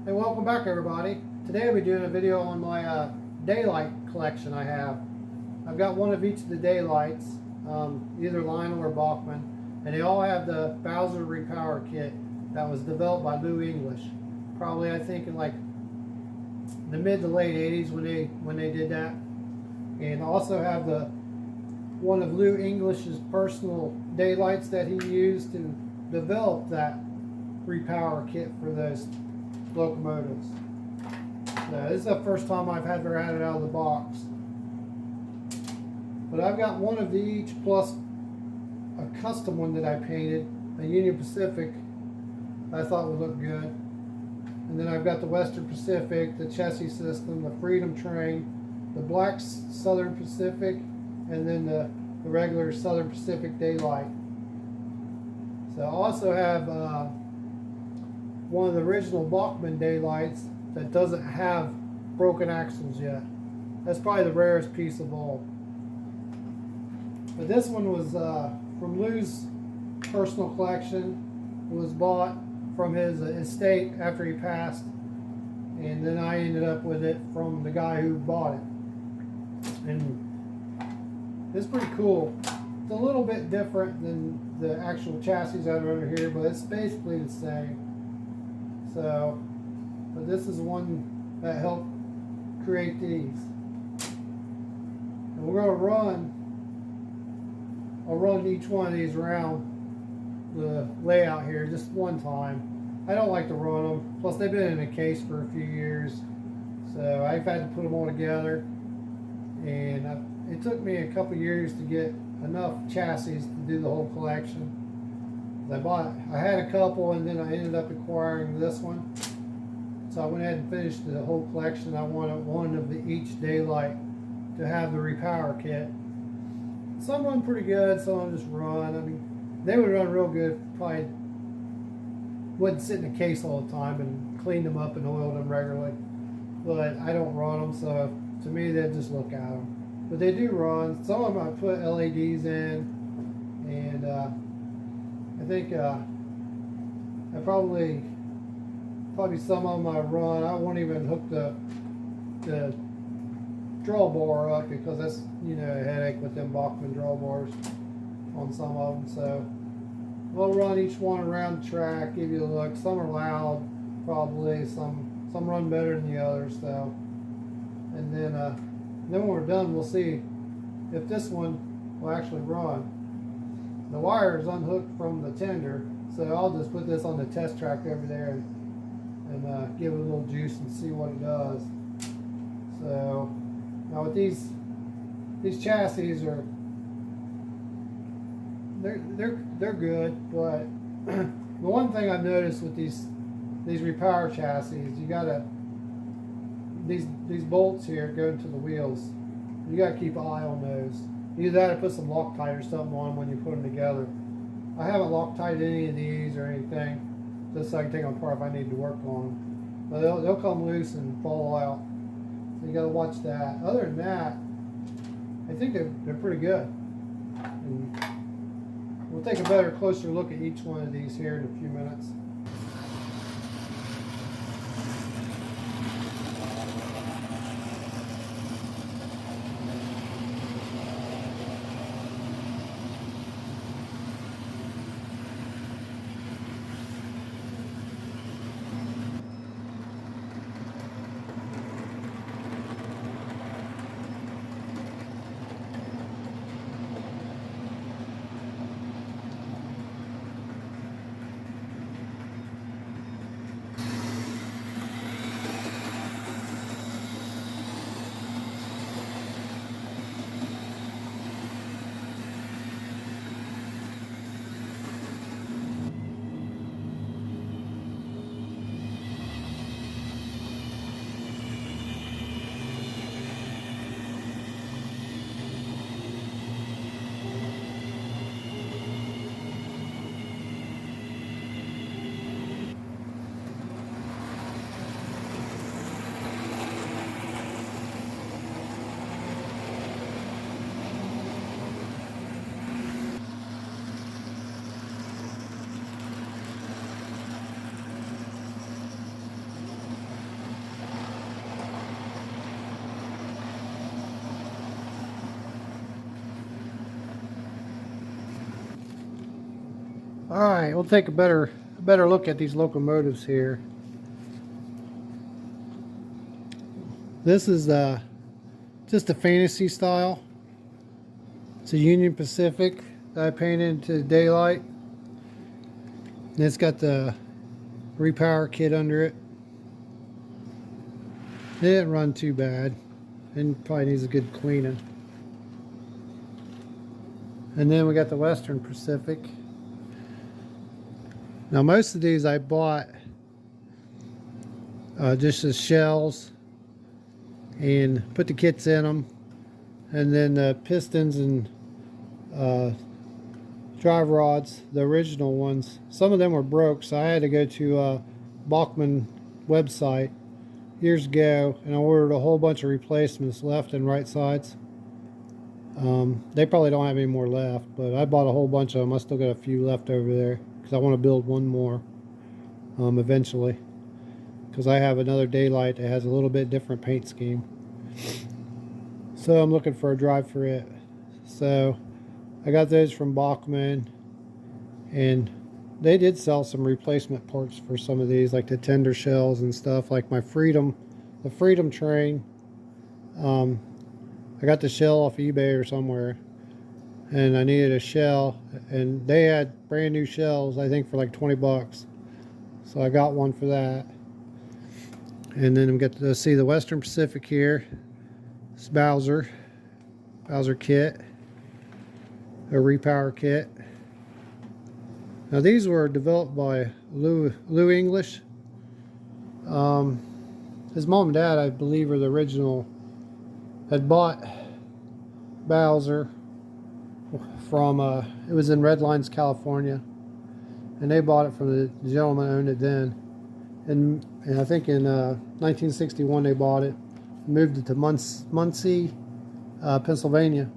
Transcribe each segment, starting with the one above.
Hey, welcome back everybody. Today I'll be doing a video on my daylight collection I have. I've got one of each of the daylights, either Lionel or Bachmann, and they all have the Bowser repower kit that was developed by Lou English. Probably I think in like the mid to late 80s when they did that. And also have the one of Lou English's personal daylights that he used to develop that repower kit for those locomotives. So this is the first time I've ever had it out of the box. But I've got one of the each plus a custom one that I painted, a Union Pacific I thought would look good. And then I've got the Western Pacific, the chassis system, the Freedom Train, the Black Southern Pacific, and then the regular Southern Pacific daylight. So I also have one of the original Bachmann daylights that doesn't have broken axles yet. That's probably the rarest piece of all. But this one was from Lou's personal collection. It was bought from his estate after he passed, and then I ended up with it from the guy who bought it. And it's pretty cool. It's a little bit different than the actual chassis that are under here, but it's basically the same. So, but this is one that helped create these. And we're going to I'll run each one of these around the layout here just one time. I don't like to run them, plus they've been in a case for a few years, so I've had to put them all together, and it took me a couple years to get enough chassis to do the whole collection. I had a couple, and then I ended up acquiring this one, so I went ahead and finished the whole collection. I wanted one of each daylight to have the repower kit. Some run pretty good, some just run. I mean, they would run real good if probably wouldn't sit in a case all the time and cleaned them up and oiled them regularly. But I don't run them, so to me they just look at them. But they do run. Some of them I put LEDs in, and I think I probably some of them I run. I won't even hook the drawbar up because that's a headache with them Bachmann drawbars on some of them. So we'll run each one around the track, give you a look. Some are loud, probably. Some run better than the others. So, and then when we're done, we'll see if this one will actually run. The wire is unhooked from the tender, so I'll just put this on the test track over there and give it a little juice and see what it does. So now with these chassis are they're good, but the one thing I've noticed with these repower chassis, you gotta these bolts here go into the wheels. You gotta keep an eye on those. Either that or put some Loctite or something on them when you put them together. I haven't Loctited any of these or anything, just so I can take them apart if I need to work on them. But they'll come loose and fall out. So you gotta watch that. Other than that, I think they're pretty good. And we'll take a closer look at each one of these here in a few minutes. All right, we'll take a better look at these locomotives here. This is just a fantasy style. It's a Union Pacific that I painted into daylight. And it's got the repower kit under it. It didn't run too bad, and probably needs a good cleaning. And then we got the Western Pacific. Now most of these I bought just as shells and put the kits in them, and then the pistons and drive rods, the original ones, some of them were broke, so I had to go to Bachmann website years ago and I ordered a whole bunch of replacements, left and right sides. They probably don't have any more left, but I bought a whole bunch of them. I still got a few left over there because I want to build one more eventually, because I have another daylight that has a little bit different paint scheme, so I'm looking for a drive for it. So I got those from Bachmann, and they did sell some replacement parts for some of these, like the tender shells and stuff, like my Freedom, the Freedom train. I got the shell off eBay or somewhere, and I needed a shell, and they had brand new shells, I think for like 20 bucks. So I got one for that. And then we get to see the Western Pacific here. It's Bowser kit, a repower kit. Now these were developed by Lou English. His mom and dad, I believe, are the original, had bought Bowser from, it was in Red Lines, California. And they bought it from the gentleman who owned it then. And I think in 1961 they bought it, moved it to Muncie, Pennsylvania.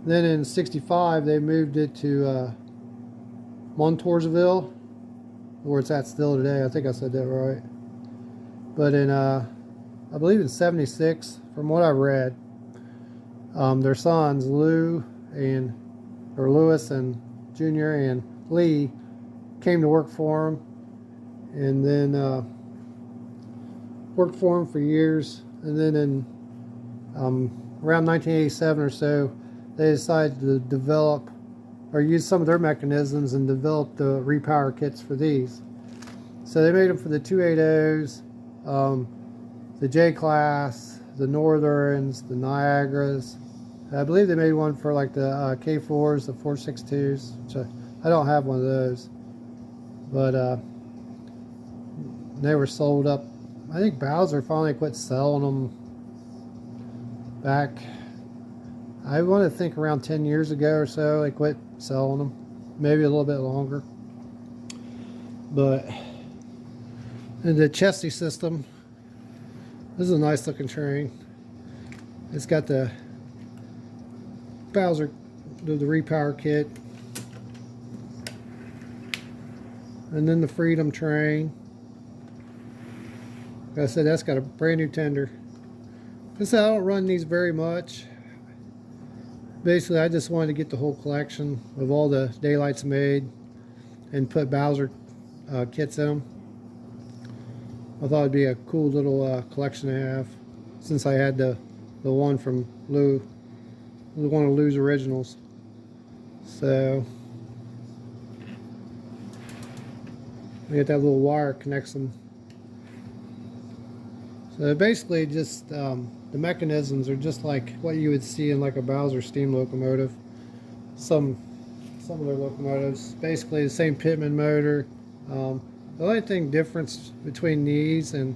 Then in '65 they moved it to Montoursville, where it's at still today. I think I said that right. But in I believe in '76, from what I read, their sons Louis and Jr. and Lee came to work for him, and then worked for him for years. And then in around 1987 or so, they decided to develop or use some of their mechanisms and develop the repower kits for these. So they made them for the 280s, the JClass, the Northerns, the Niagaras. I believe they made one for like the K4s, the 462s, which I don't have one of those. But they were sold up. I think Bowser finally quit selling them back, I want to think around 10 years ago or so. They quit selling them, maybe a little bit longer. But in the chassis system, this is a nice looking train. It's got the Bowser, the repower kit, and then the Freedom train. Like I said, that's got a brand new tender. I said I don't run these very much. Basically, I just wanted to get the whole collection of all the daylights made and put Bowser kits in them. I thought it'd be a cool little collection to have, since I had the one from Lou, one of Lou's originals. So we get that little wire connects them. So basically, just the mechanisms are just like what you would see in like a Bowser steam locomotive. Some of their locomotives, basically the same Pitman motor. The only thing difference between these and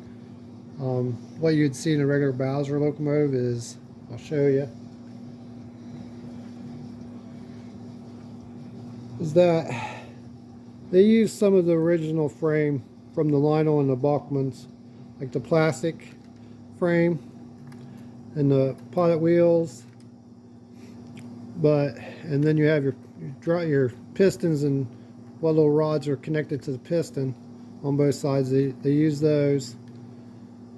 what you'd see in a regular Bowser locomotive is, I'll show you, is that they use some of the original frame from the Lionel and the Bachmanns, like the plastic frame and the pilot wheels, and then you have your pistons and what little rods are connected to the piston on both sides. They use those,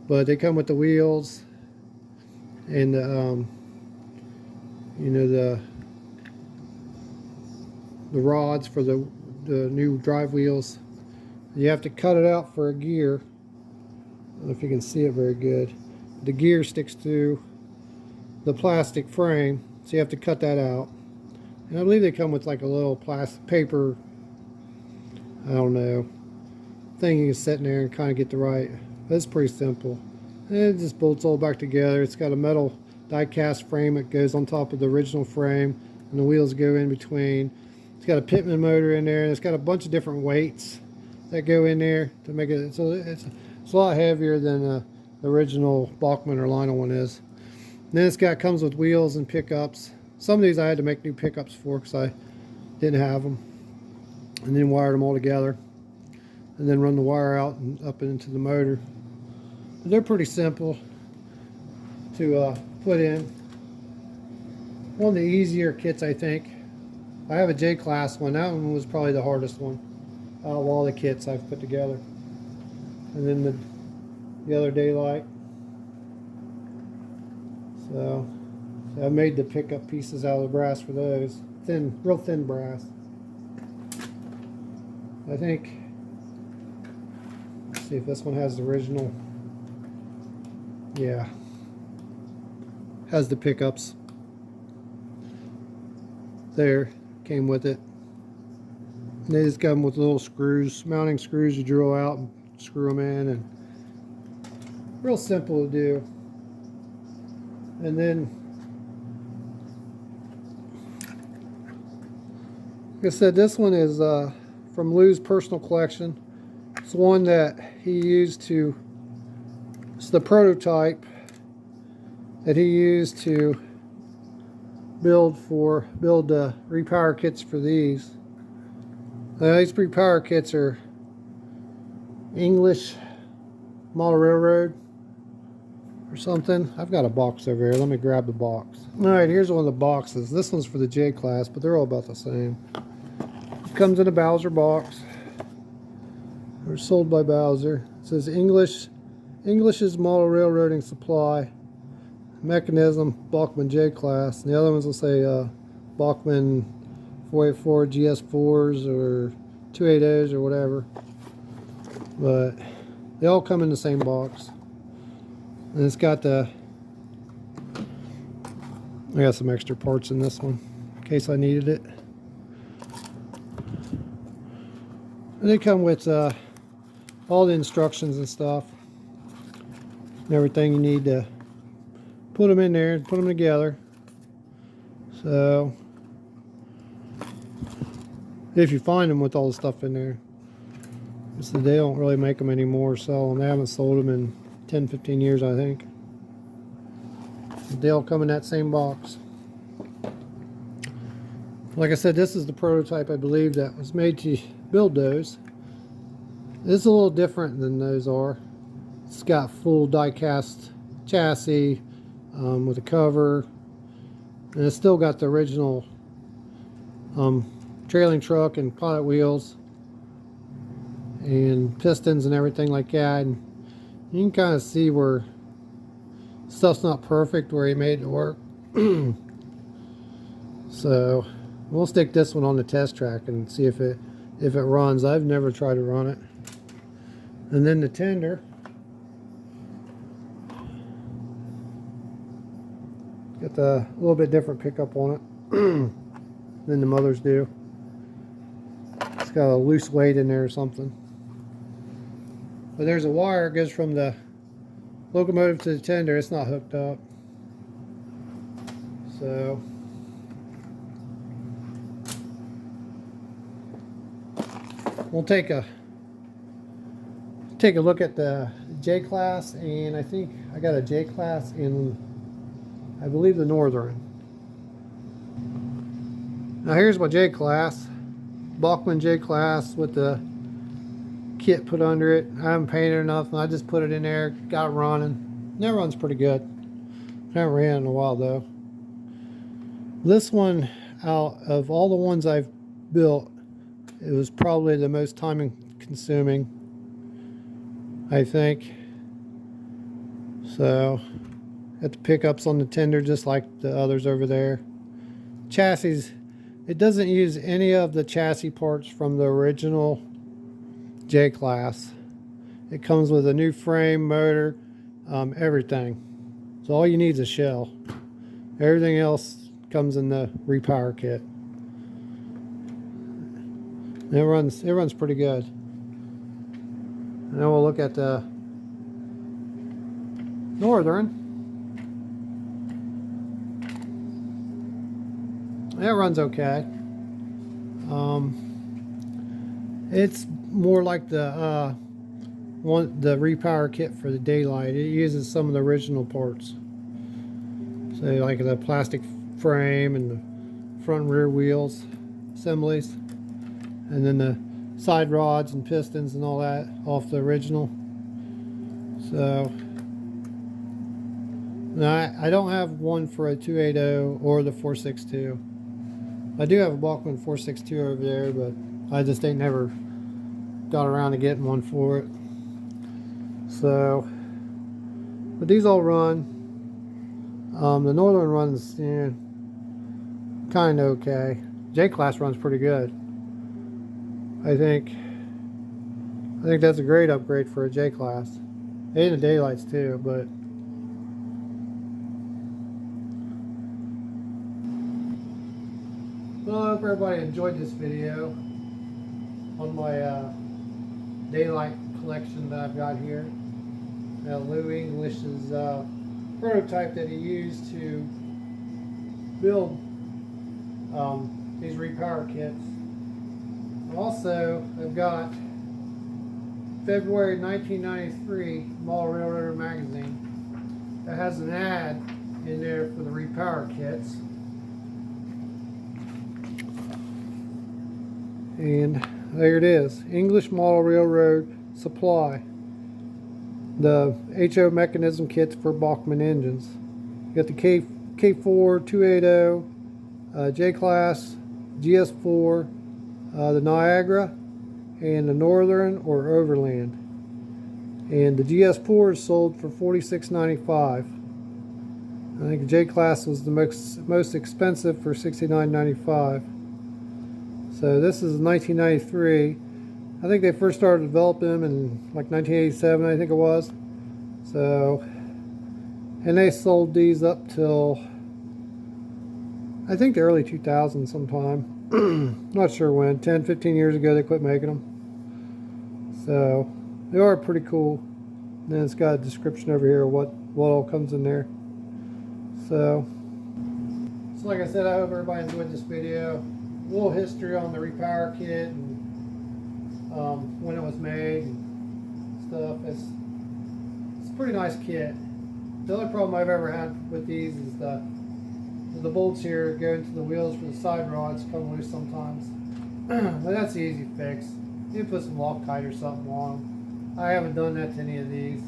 but they come with the wheels and the rods for the the new drive wheels. You have to cut it out for a gear. I don't know if you can see it very good. The gear sticks through the plastic frame, so you have to cut that out. And I believe they come with like a little plastic paper, I don't know, thing you can sit in there and kind of get the right. But it's pretty simple. And it just bolts all back together. It's got a metal die-cast frame that goes on top of the original frame, and the wheels go in between. It's got a Pitman motor in there, and it's got a bunch of different weights that go in there to make it. So it's a lot heavier than the original Bachmann or Lionel one is. And then comes with wheels and pickups. Some of these I had to make new pickups for because I didn't have them, and then wired them all together, and then run the wire out and up into the motor. But they're pretty simple to put in. One of the easier kits, I think. I have a JClass one. That one was probably the hardest one out of all the kits I've put together. And then the other daylight. So I made the pickup pieces out of the brass for those. Real thin brass. I think, let's see if this one has the original. Yeah. Has the pickups. There. Came with it. And they just come with little screws, mounting screws you drill out and screw them in, and real simple to do. And then, like I said, this one is from Lou's personal collection. It's one that he used to, it's the prototype that he used to build repower kits for these. These repower kits are English Model Railroad or something. I've got a box over here. Let me grab the box. Alright, here's one of the boxes. This one's for the JClass, but they're all about the same. It comes in a Bowser box. They're sold by Bowser. It says English's Model Railroading Supply. Mechanism, Bachmann JClass. And the other ones will say Bachmann 484 GS-4s or 280s or whatever. But they all come in the same box. And it's got I got some extra parts in this one in case I needed it. And they come with all the instructions and stuff and everything you need to put them in there and put them together. So if you find them with all the stuff in there, so they don't really make them anymore, sell them. They haven't sold them in 10-15 years, I think. They all come in that same box. Like I said, this is the prototype, I believe, that was made to build those. This is a little different than those are. It's got full die-cast chassis with a cover, and it's still got the original trailing truck and pilot wheels and pistons and everything like that. And you can kind of see where stuff's not perfect, where he made it work. So we'll stick this one on the test track and see if it runs. I've never tried to run it. And then the tender. Got the little bit different pickup on it than the mothers do. It's got a loose weight in there or something. But there's a wire that goes from the locomotive to the tender. It's not hooked up. So we'll take a look at the JClass, and I think I got a JClass in, I believe, the Northern. Now here's my JClass, Bachmann JClass with the kit put under it. I haven't painted or nothing. I just put it in there, got it running. That runs pretty good. I haven't ran in a while though. This one, out of all the ones I've built, it was probably the most time consuming, I think. So got the pickups on the tender just like the others over there. Chassis, It doesn't use any of the chassis parts from the original J-Class. It comes with a new frame, motor, everything. So all you need is a shell. Everything else comes in the repower kit. And it runs pretty good. And then we'll look at the Northern. It runs okay. It's more like the repower kit for the daylight. It uses some of the original parts. So like the plastic frame and the front and rear wheels assemblies, and then the side rods and pistons and all that off the original. So I don't have one for a 280 or the 462. I do have a Bachmann 462 over there, but I just ain't never got around to getting one for it. So, but these all run. The Northern runs kind of okay. JClass runs pretty good. I think that's a great upgrade for a JClass. And the daylights too, but well, I hope everybody enjoyed this video on my daylight collection that I've got here. Lou English's prototype that he used to build these repower kits. Also, I've got February 1993 Model Railroader magazine that has an ad in there for the repower kits. And there it is, English Model Railroad Supply. The HO mechanism kits for Bachmann engines. You got the K4, 280, JClass, GS-4, the Niagara, and the Northern or Overland. And the GS-4 is sold for $46.95. I think the JClass was the most expensive for $69.95. So this is 1993. I think they first started developing them in like 1987, I think it was. So, and they sold these up till I think the early 2000s sometime. Not sure when. 10, 15 years ago they quit making them. So they are pretty cool. And then it's got a description over here of what all comes in there. So like I said, I hope everybody enjoyed this video. A little history on the repower kit and when it was made and stuff. It's a pretty nice kit. The only problem I've ever had with these is the bolts here go into the wheels for the side rods come loose sometimes. But that's an easy fix. You can put some Loctite or something on them. I haven't done that to any of these.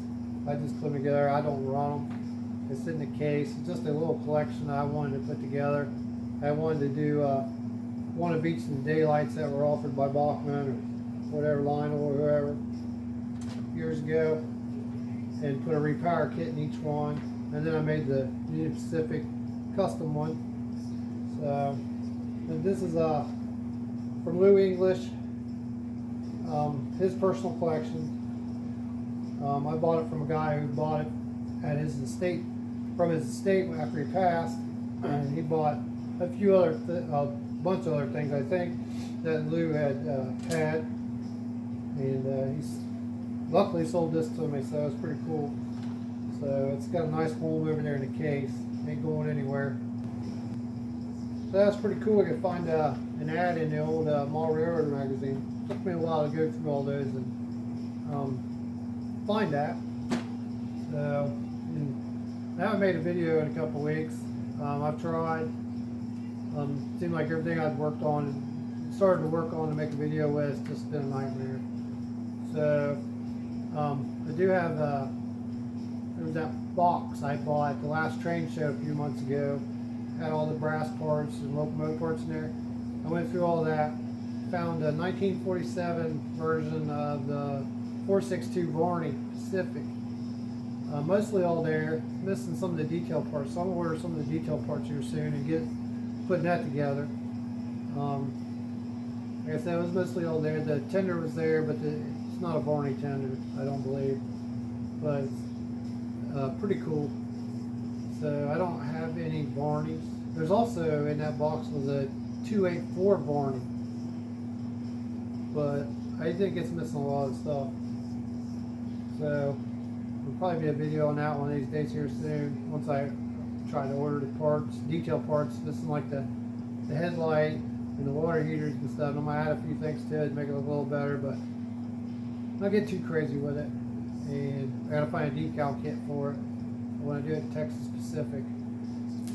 I just put them together. I don't run them. It's in the case. It's just a little collection I wanted to put together. I wanted to do one of each of the daylights that were offered by Bachmann or whatever, Lionel or whoever, years ago, and put a repower kit in each one. And then I made the Union Pacific custom one. So, and this is from Lou English, his personal collection. I bought it from a guy who bought it at his estate, from his estate after he passed, and he bought a few other, bunch of other things I think that Lou had and he's luckily sold this to me, so it's pretty cool. So it's got a nice home over there in the case, ain't going anywhere. So that's pretty cool. I could find an ad in the old Model Railroader magazine. Took me a while to go through all those and find that. So, and I haven't made a video in a couple weeks. I've tried. Seemed like everything I'd worked on and started to work on to make a video with, it's just been a nightmare. So I do have there was that box I bought at the last train show a few months ago. Had all the brass parts and locomotive parts in there. I went through all that, found a 1947 version of the 462 Varney Pacific. Mostly all there, missing some of the detail parts. So I'm gonna order some of the detail parts here soon and get putting that together. Like I said, it was mostly all there. The tender was there, but it's not a Barney tender, I don't believe. But it's pretty cool. So I don't have any Barneys. There's also in that box was a 284 Barney, but I think it's missing a lot of stuff. So there'll probably be a video on that one of these days here soon. Once I try to order the parts, detail parts, missing like the headlight and the water heaters and stuff. I might add a few things to it to make it look a little better, but not get too crazy with it. And I gotta find a decal kit for it. I want to do it Texas specific,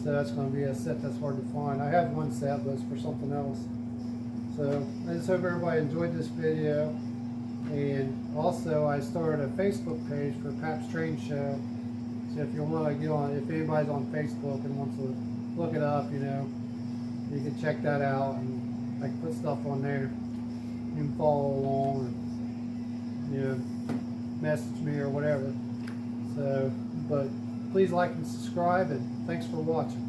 so that's going to be a set that's hard to find. I have one set, but it's for something else. So I just hope everybody enjoyed this video. And also I started a Facebook page for Pap's Train Show. So if you want to get on, if anybody's on Facebook and wants to look it up, you know, you can check that out, and I can put stuff on there. You can follow along and, you know, message me or whatever. So, but please like and subscribe, and thanks for watching.